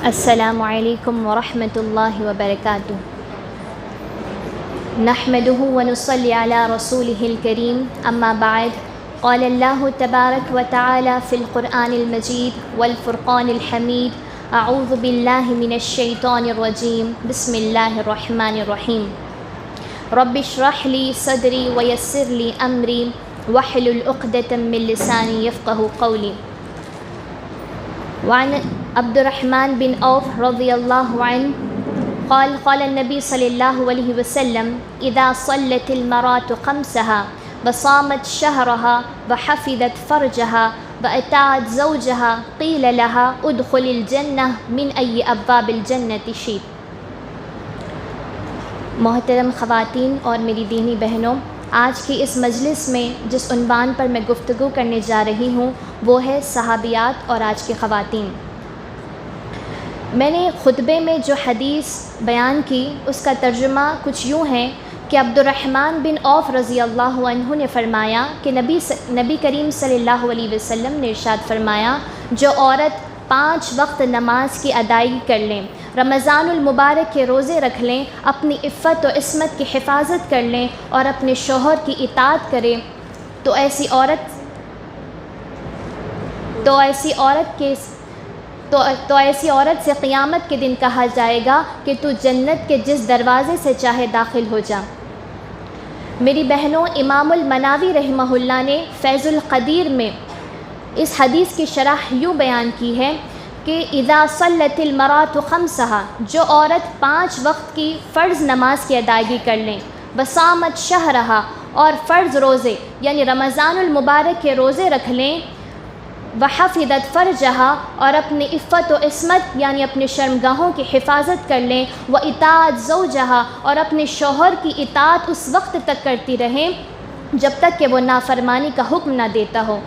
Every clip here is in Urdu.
السلام علیکم ورحمۃ اللہ وبرکاتہ۔ نحمده ونصلی علی رسولہ الکریم، اما بعد، قال اللہ تبارک وتعالی فی القرآن المجید والفرقان الحمید، اعوذ باللہ من الشیطان الرجیم، بسم اللہ الرحمن الرحیم۔ رب اشرح لی صدری ویسر لی امری واحلل عقدۃ من لسانی یفقهوا قولی۔ وعن عبد الرحمن بن عوف رضی اللہ عنہ قال قال النبی صلی اللہ علیہ وسلم اذا صلت المرأة خمسها وصامت شهرها وحفظت فرجها وأطاعت زوجها قیل لها ادخل الجنة من ای ابواب الجنة شئت۔ محترم خواتین اور میری دینی بہنوں، آج کی اس مجلس میں جس عنوان پر میں گفتگو کرنے جا رہی ہوں وہ ہے صحابیات اور آج کی خواتین۔ میں نے خطبے میں جو حدیث بیان کی اس کا ترجمہ کچھ یوں ہے کہ عبد الرحمن بن عوف رضی اللہ عنہ نے فرمایا کہ نبی کریم صلی اللہ علیہ وسلم نے ارشاد فرمایا، جو عورت 5 وقت نماز کی ادائیگی کر لیں، رمضان المبارک کے روزے رکھ لیں، اپنی عفت و عصمت کی حفاظت کر لیں اور اپنے شوہر کی اطاعت کرے تو ایسی عورت سے قیامت کے دن کہا جائے گا کہ تو جنت کے جس دروازے سے چاہے داخل ہو جا۔ میری بہنوں، امام المناوی رحمہ اللہ نے فیض القدیر میں اس حدیث کی شرح یوں بیان کی ہے کہ اذا صلت المرأة خمسها، جو عورت 5 وقت کی فرض نماز کی ادائیگی کر لیں، وصامت شہرها، اور فرض روزے یعنی رمضان المبارک کے روزے رکھ لیں، وحفظت فرجها، اور اپنی عفت و عصمت یعنی اپنے شرمگاہوں کی حفاظت کر لیں، واطاعت زوجها، اور اپنے شوہر کی اطاعت اس وقت تک کرتی رہیں جب تک کہ وہ نافرمانی کا حکم نہ دیتا ہو۔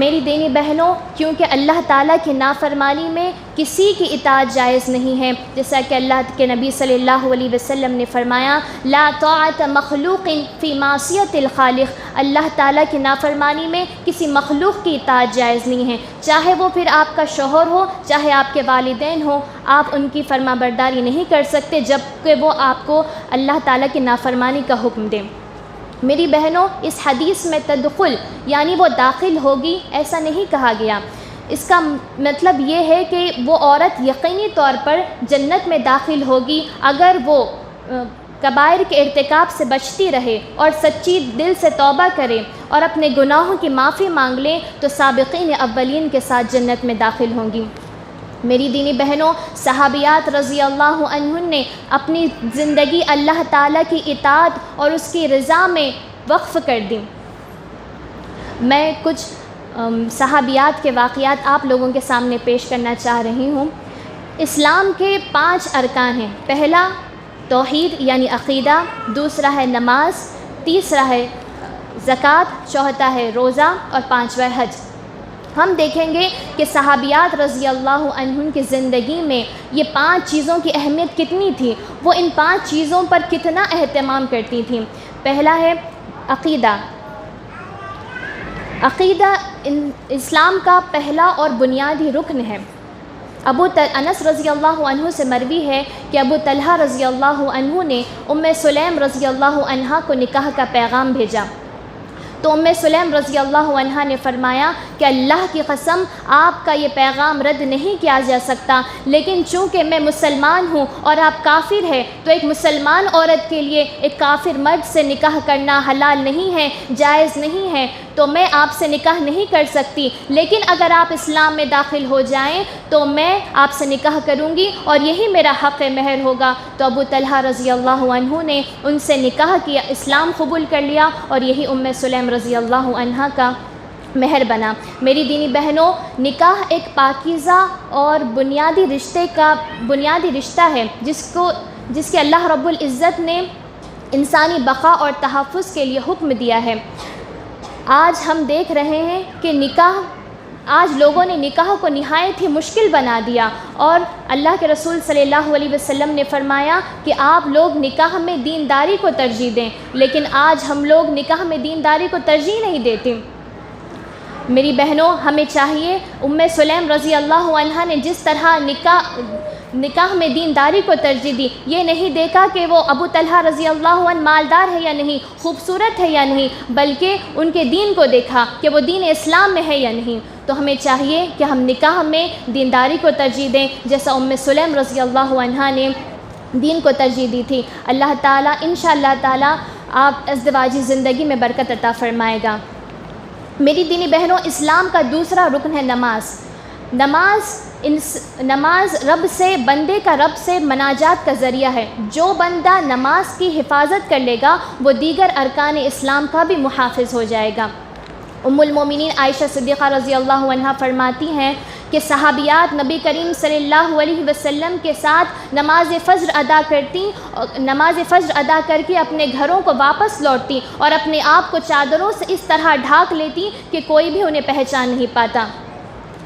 میری دینی بہنوں، کیونکہ اللہ تعالیٰ کی نافرمانی میں کسی کی اطاعت جائز نہیں ہے، جیسا کہ اللہ کے نبی صلی اللہ علیہ وسلم نے فرمایا، لا طاعت مخلوق فی معصیت الخالق، اللہ تعالیٰ کی نافرمانی میں کسی مخلوق کی اطاعت جائز نہیں ہے، چاہے وہ پھر آپ کا شوہر ہو، چاہے آپ کے والدین ہوں، آپ ان کی فرما برداری نہیں کر سکتے جب کہ وہ آپ کو اللہ تعالیٰ کی نافرمانی کا حکم دیں۔ میری بہنوں، اس حدیث میں تدخل یعنی وہ داخل ہوگی ایسا نہیں کہا گیا، اس کا مطلب یہ ہے کہ وہ عورت یقینی طور پر جنت میں داخل ہوگی اگر وہ کبائر کے ارتکاب سے بچتی رہے اور سچی دل سے توبہ کرے اور اپنے گناہوں کی معافی مانگ لیں تو سابقین اولین کے ساتھ جنت میں داخل ہوں گی۔ میری دینی بہنوں، صحابیات رضی اللہ عنہ نے اپنی زندگی اللہ تعالیٰ کی اطاعت اور اس کی رضا میں وقف کر دی۔ میں کچھ صحابیات کے واقعات آپ لوگوں کے سامنے پیش کرنا چاہ رہی ہوں۔ اسلام کے 5 ارکان ہیں۔ پہلا توحید یعنی عقیدہ، دوسرا ہے نماز، تیسرا ہے زکوٰۃ، چوتھا ہے روزہ اور 5واں حج۔ ہم دیکھیں گے کہ صحابیات رضی اللہ عنہم کی زندگی میں یہ 5 چیزوں کی اہمیت کتنی تھی، وہ ان 5 چیزوں پر کتنا اہتمام کرتی تھیں۔ پہلا ہے عقیدہ۔ عقیدہ اسلام کا پہلا اور بنیادی رکن ہے۔ انس رضی اللہ عنہ سے مروی ہے کہ ابو طلحہ رضی اللہ عنہ نے سلیم رضی اللہ عنہ کو نکاح کا پیغام بھیجا تو سلیم رضی اللہ عنہ نے فرمایا کہ اللہ کی قسم آپ کا یہ پیغام رد نہیں کیا جا سکتا، لیکن چونکہ میں مسلمان ہوں اور آپ کافر ہیں تو ایک مسلمان عورت کے لیے ایک کافر مرد سے نکاح کرنا حلال نہیں ہے، جائز نہیں ہے، تو میں آپ سے نکاح نہیں کر سکتی، لیکن اگر آپ اسلام میں داخل ہو جائیں تو میں آپ سے نکاح کروں گی اور یہی میرا حق مہر ہوگا۔ تو ابو طلحہ رضی اللہ عنہ نے ان سے نکاح کیا، اسلام قبول کر لیا اور یہی سلیم رضی اللہ عنہ کا مہر بنا۔ میری دینی بہنوں، نکاح ایک پاکیزہ اور بنیادی رشتہ ہے جس کے اللہ رب العزت نے انسانی بقا اور تحفظ کے لیے حکم دیا ہے۔ آج ہم دیکھ رہے ہیں کہ آج لوگوں نے نکاح کو نہایت ہی مشکل بنا دیا، اور اللہ کے رسول صلی اللہ علیہ وسلم نے فرمایا کہ آپ لوگ نکاح میں دینداری کو ترجیح دیں، لیکن آج ہم لوگ نکاح میں دینداری کو ترجیح نہیں دیتے۔ میری بہنوں، ہمیں چاہیے، سلیم رضی اللہ عنہا نے جس طرح نکاح میں دینداری کو ترجیح دی، یہ نہیں دیکھا کہ وہ ابو طلحہ رضی اللہ عنہ مالدار ہے یا نہیں، خوبصورت ہے یا نہیں، بلکہ ان کے دین کو دیکھا کہ وہ دین اسلام میں ہے یا نہیں۔ تو ہمیں چاہیے کہ ہم نکاح میں دینداری کو ترجیح دیں، جیسا سلیم رضی اللہ عنہا نے دین کو ترجیح دی تھی۔ اللہ تعالیٰ انشاءاللہ تعالیٰ آپ ازدواجی زندگی میں برکت عطا فرمائے گا۔ میری دینی بہنوں، اسلام کا دوسرا رکن ہے نماز۔ نماز بندے کا رب سے مناجات کا ذریعہ ہے۔ جو بندہ نماز کی حفاظت کر لے گا وہ دیگر ارکان اسلام کا بھی محافظ ہو جائے گا۔ المومنین عائشہ صدیقہ رضی اللہ عنہا فرماتی ہیں کہ صحابیات نبی کریم صلی اللہ علیہ وسلم کے ساتھ نماز فجر ادا کر کے اپنے گھروں کو واپس لوٹتی اور اپنے آپ کو چادروں سے اس طرح ڈھانک لیتی کہ کوئی بھی انہیں پہچان نہیں پاتا۔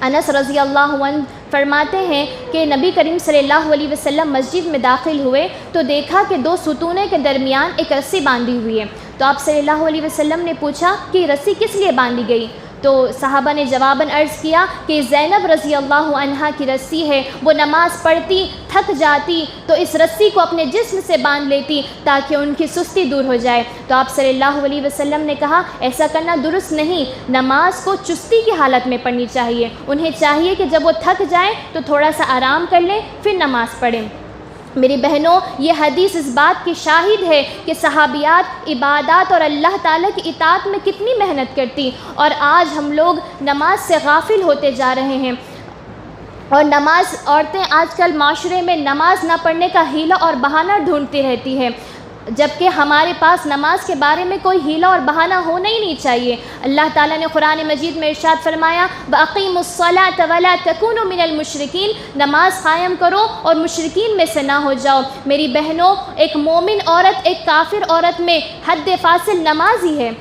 انس رضی اللہ عنہ فرماتے ہیں کہ نبی کریم صلی اللہ علیہ وسلم مسجد میں داخل ہوئے تو دیکھا کہ 2 ستونوں کے درمیان ایک رسی باندھی ہوئی ہے۔ تو آپ صلی اللہ علیہ وسلم نے پوچھا کہ یہ رسی کس لیے باندھی گئی؟ تو صحابہ نے جواباً عرض کیا کہ زینب رضی اللہ عنہا کی رسی ہے، وہ نماز پڑھتی تھک جاتی تو اس رسی کو اپنے جسم سے باندھ لیتی تاکہ ان کی سستی دور ہو جائے۔ تو آپ صلی اللہ علیہ وسلم نے کہا ایسا کرنا درست نہیں، نماز کو چستی کی حالت میں پڑھنی چاہیے۔ انہیں چاہیے کہ جب وہ تھک جائیں تو تھوڑا سا آرام کر لیں پھر نماز پڑھیں۔ میری بہنوں، یہ حدیث اس بات کی شاہد ہے کہ صحابیات عبادات اور اللہ تعالیٰ کی اطاعت میں کتنی محنت کرتی، اور آج ہم لوگ نماز سے غافل ہوتے جا رہے ہیں۔ اور عورتیں آج کل معاشرے میں نماز نہ پڑھنے کا حیلہ اور بہانہ ڈھونڈتی رہتی ہے، جبکہ ہمارے پاس نماز کے بارے میں کوئی حیلہ اور بہانہ ہونا ہی نہیں چاہیے۔ اللہ تعالیٰ نے قرآن مجید میں ارشاد فرمایا وَأَقِیمُوا الصَّلَاةَ وَلَا تَكُونُوا مِنَ الْمُشْرِکِینَ، نماز قائم کرو اور مشرکین میں سے نہ ہو جاؤ۔ میری بہنوں، ایک مومن عورت ایک کافر عورت میں حد فاصل نماز ہی ہے۔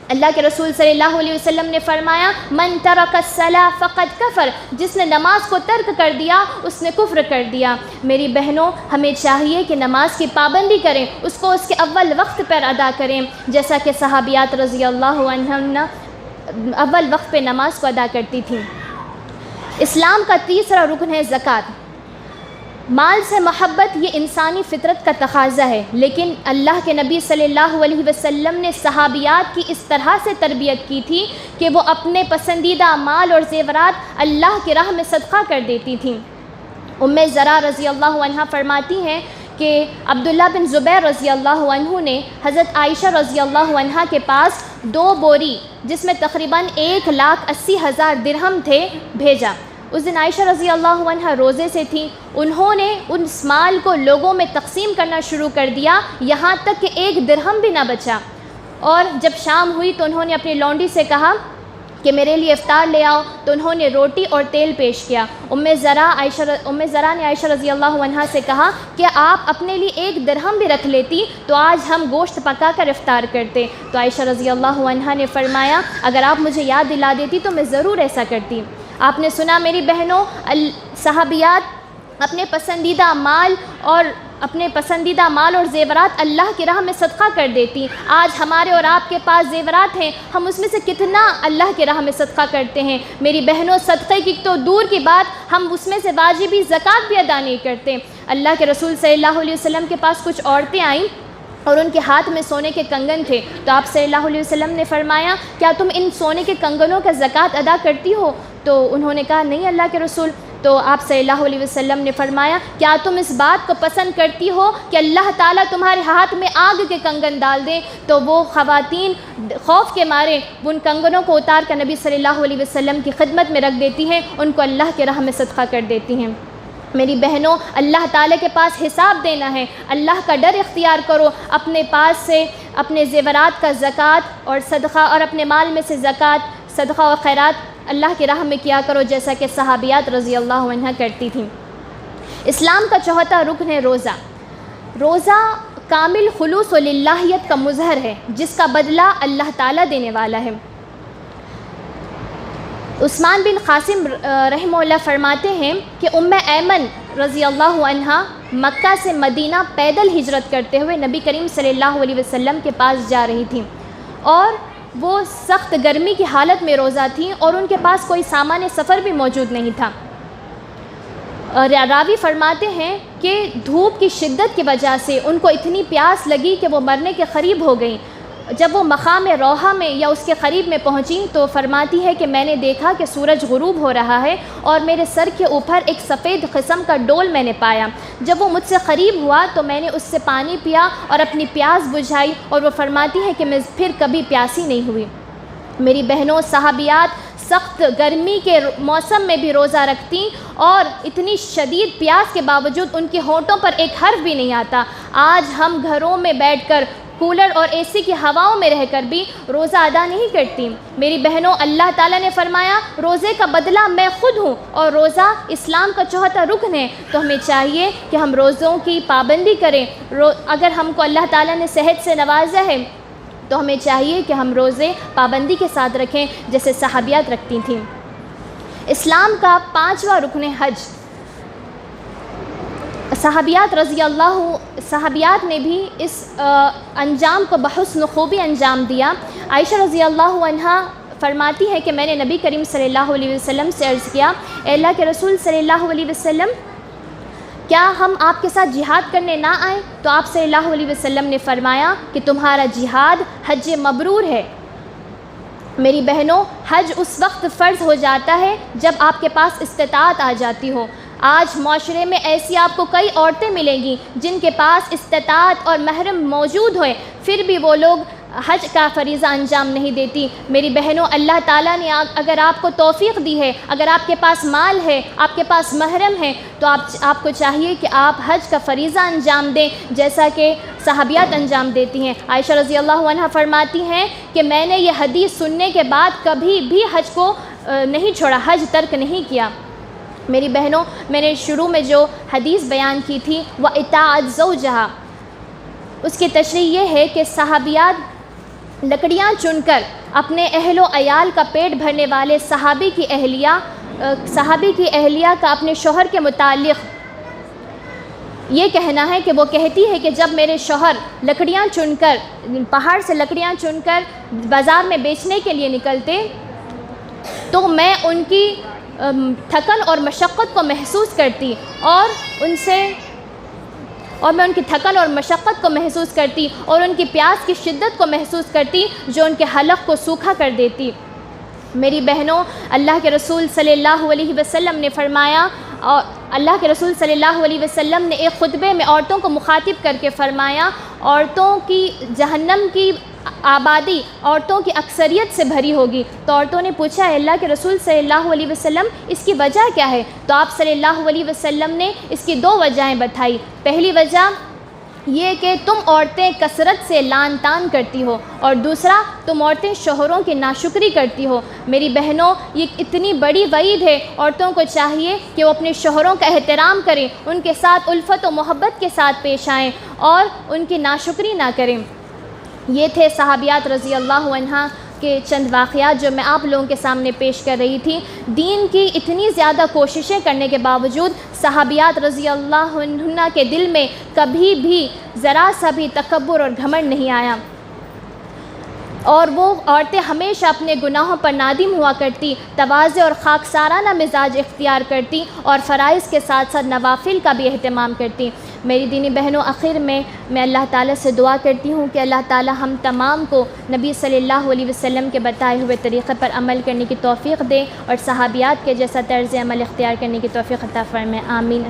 اللہ کے رسول صلی اللہ علیہ وسلم نے فرمایا من ترک الصلاۃ فقد کفر، جس نے نماز کو ترک کر دیا اس نے کفر کر دیا۔ میری بہنوں، ہمیں چاہیے کہ نماز کی پابندی کریں، اس کو اس کے اول وقت پر ادا کریں، جیسا کہ صحابیات رضی اللہ عنہن اول وقت پہ نماز کو ادا کرتی تھیں۔ اسلام کا تیسرا رکن ہے زکوٰۃ۔ مال سے محبت یہ انسانی فطرت کا تقاضا ہے، لیکن اللہ کے نبی صلی اللہ علیہ وسلم نے صحابیات کی اس طرح سے تربیت کی تھی کہ وہ اپنے پسندیدہ مال اور زیورات اللہ کی راہ میں صدقہ کر دیتی تھیں۔ زرع رضی اللہ عنہ فرماتی ہیں کہ عبداللہ بن زبیر رضی اللہ عنہ نے حضرت عائشہ رضی اللہ عنہ کے پاس 2 بوری جس میں تقریباً 1,80,000 درہم تھے بھیجا۔ اس دن عائشہ رضی اللہ عنہ روزے سے تھیں، انہوں نے اس مال کو لوگوں میں تقسیم کرنا شروع کر دیا، یہاں تک کہ 1 درہم بھی نہ بچا۔ اور جب شام ہوئی تو انہوں نے اپنی لونڈی سے کہا کہ میرے لیے افطار لے آؤ، تو انہوں نے روٹی اور تیل پیش کیا۔ زرع نے عائشہ رضی اللہ عنہ سے کہا کہ آپ اپنے لیے 1 درہم بھی رکھ لیتی تو آج ہم گوشت پکا کر افطار کرتے۔ تو عائشہ رضی اللہ عنہ نے فرمایا اگر آپ مجھے یاد دلا دیتی تو میں ضرور ایسا کرتی۔ آپ نے سنا میری بہنوں، صحابیات اپنے پسندیدہ مال اور زیورات اللہ کی راہ میں صدقہ کر دیتی۔ آج ہمارے اور آپ کے پاس زیورات ہیں، ہم اس میں سے کتنا اللہ کی راہ میں صدقہ کرتے ہیں؟ میری بہنوں، صدقے کی تو دور کی بات، ہم اس میں سے واجبی زکوٰۃ بھی ادا نہیں کرتے۔ اللہ کے رسول صلی اللہ علیہ وسلم کے پاس کچھ عورتیں آئیں اور ان کے ہاتھ میں سونے کے کنگن تھے، تو آپ صلی اللہ علیہ وسلم نے فرمایا کیا تم ان سونے کے کنگنوں کا زکوٰۃ ادا کرتی ہو؟ تو انہوں نے کہا نہیں اللہ کے رسول۔ تو آپ صلی اللہ علیہ وسلم نے فرمایا کیا تم اس بات کو پسند کرتی ہو کہ اللہ تعالیٰ تمہارے ہاتھ میں آگ کے کنگن ڈال دیں؟ تو وہ خواتین خوف کے مارے ان کنگنوں کو اتار کر نبی صلی اللہ علیہ وسلم کی خدمت میں رکھ دیتی ہیں، ان کو اللہ کے راہ میں صدقہ کر دیتی ہیں۔ میری بہنوں، اللہ تعالیٰ کے پاس حساب دینا ہے، اللہ کا ڈر اختیار کرو، اپنے پاس سے اپنے زیورات کا زکوٰۃ اور صدقہ اور اپنے مال میں سے زکوٰۃ، صدقہ و خیرات اللہ کی راہ میں کیا کرو، جیسا کہ صحابیات رضی اللہ عنہ کرتی تھیں۔ اسلام کا چوتھا رکن ہے روزہ۔ روزہ کامل خلوص و للہیت کا مظہر ہے جس کا بدلہ اللہ تعالیٰ دینے والا ہے۔ عثمان بن قاسم رحمہ اللہ فرماتے ہیں کہ ایمن رضی اللہ عنہ مکہ سے مدینہ پیدل ہجرت کرتے ہوئے نبی کریم صلی اللہ علیہ وسلم کے پاس جا رہی تھیں، اور وہ سخت گرمی کی حالت میں روزہ تھیں اور ان کے پاس کوئی سامان سفر بھی موجود نہیں تھا۔ راوی فرماتے ہیں کہ دھوپ کی شدت کی وجہ سے ان کو اتنی پیاس لگی کہ وہ مرنے کے قریب ہو گئیں۔ جب وہ مقام روحہ میں یا اس کے قریب میں پہنچیں تو فرماتی ہے کہ میں نے دیکھا کہ سورج غروب ہو رہا ہے اور میرے سر کے اوپر ایک سفید قسم کا ڈول میں نے پایا۔ جب وہ مجھ سے قریب ہوا تو میں نے اس سے پانی پیا اور اپنی پیاس بجھائی، اور وہ فرماتی ہے کہ میں پھر کبھی پیاسی نہیں ہوئی۔ میری بہنوں، صحابیات سخت گرمی کے موسم میں بھی روزہ رکھتیں اور اتنی شدید پیاس کے باوجود ان کے ہونٹوں پر ایک حرف بھی نہیں آتا۔ آج ہم گھروں میں بیٹھ کر کولر اور اے سی کی ہواؤں میں رہ کر بھی روزہ ادا نہیں کرتی۔ میری بہنوں، اللہ تعالیٰ نے فرمایا روزے کا بدلہ میں خود ہوں، اور روزہ اسلام کا چوتھا رکن ہے، تو ہمیں چاہیے کہ ہم روزوں کی پابندی کریں۔ اگر ہم کو اللہ تعالیٰ نے صحت سے نوازا ہے تو ہمیں چاہیے کہ ہم روزے پابندی کے ساتھ رکھیں جیسے صحابیات رکھتی تھیں۔ اسلام کا 5واں رکن حج۔ صحابیات نے بھی اس انجام کو بحسن خوبی انجام دیا۔ عائشہ رضی اللہ عنہا فرماتی ہے کہ میں نے نبی کریم صلی اللہ علیہ وسلم سے عرض کیا، اے اللہ کے رسول صلی اللہ علیہ وسلم، کیا ہم آپ کے ساتھ جہاد کرنے نہ آئیں؟ تو آپ صلی اللہ علیہ وسلم نے فرمایا کہ تمہارا جہاد حج مبرور ہے۔ میری بہنوں، حج اس وقت فرض ہو جاتا ہے جب آپ کے پاس استطاعت آ جاتی ہو۔ آج معاشرے میں ایسی آپ کو کئی عورتیں ملیں گی جن کے پاس استطاعت اور محرم موجود ہوئے، پھر بھی وہ لوگ حج کا فریضہ انجام نہیں دیتی۔ میری بہنوں، اللہ تعالیٰ نے اگر آپ کو توفیق دی ہے، اگر آپ کے پاس مال ہے، آپ کے پاس محرم ہے، تو آپ کو چاہیے کہ آپ حج کا فریضہ انجام دیں جیسا کہ صحابیات انجام دیتی ہیں۔ عائشہ رضی اللہ عنہا فرماتی ہیں کہ میں نے یہ حدیث سننے کے بعد کبھی بھی حج کو نہیں چھوڑا، حج ترک نہیں کیا۔ میری بہنوں، میں نے شروع میں جو حدیث بیان کی تھی وہ اطاعت زوجہا، اس کی تشریح یہ ہے کہ صحابیات لکڑیاں چن کر اپنے اہل و عیال کا پیٹ بھرنے والے صحابی کی اہلیہ کا اپنے شوہر کے متعلق یہ کہنا ہے کہ وہ کہتی ہے کہ جب میرے شوہر لکڑیاں چن کر پہاڑ سے لکڑیاں چن کر بازار میں بیچنے کے لیے نکلتے تو میں ان کی تھکن اور مشقت کو محسوس کرتی اور میں ان کی تھکن اور مشقت کو محسوس کرتی اور ان کی پیاس کی شدت کو محسوس کرتی جو ان کے حلق کو سوکھا کر دیتی۔ میری بہنوں، اللہ کے رسول صلی اللہ علیہ وسلم نے فرمایا، اور اللہ کے رسول صلی اللہ علیہ وسلم نے ایک خطبے میں عورتوں کو مخاطب کر کے فرمایا، عورتوں کی جہنم کی آبادی عورتوں کی اکثریت سے بھری ہوگی۔ تو عورتوں نے پوچھا، اللہ کے رسول صلی اللہ علیہ وسلم اس کی وجہ کیا ہے؟ تو آپ صلی اللہ علیہ وسلم نے اس کی 2 وجہیں بتائی۔ پہلی وجہ یہ کہ تم عورتیں کثرت سے لان تان کرتی ہو، اور دوسرا تم عورتیں شوہروں کی ناشکری کرتی ہو۔ میری بہنوں، یہ اتنی بڑی وعید ہے، عورتوں کو چاہیے کہ وہ اپنے شوہروں کا احترام کریں، ان کے ساتھ الفت و محبت کے ساتھ پیش آئیں اور ان کی ناشکری نہ کریں۔ یہ تھے صحابیات رضی اللہ عنہ کے چند واقعات جو میں آپ لوگوں کے سامنے پیش کر رہی تھی۔ دین کی اتنی زیادہ کوششیں کرنے کے باوجود صحابیات رضی اللہ عنہ کے دل میں کبھی بھی ذرا سا بھی تکبر اور گھمنڈ نہیں آیا، اور وہ عورتیں ہمیشہ اپنے گناہوں پر نادم ہوا کرتی، تواضع اور خاکسارانہ مزاج اختیار کرتی اور فرائض کے ساتھ ساتھ نوافل کا بھی اہتمام کرتی۔ میری دینی بہنوں، آخر میں اللہ تعالیٰ سے دعا کرتی ہوں کہ اللہ تعالیٰ ہم تمام کو نبی صلی اللہ علیہ وسلم کے بتائے ہوئے طریقے پر عمل کرنے کی توفیق دے اور صحابیات کے جیسا طرز عمل اختیار کرنے کی توفیق عطا فرمائے۔ آمین۔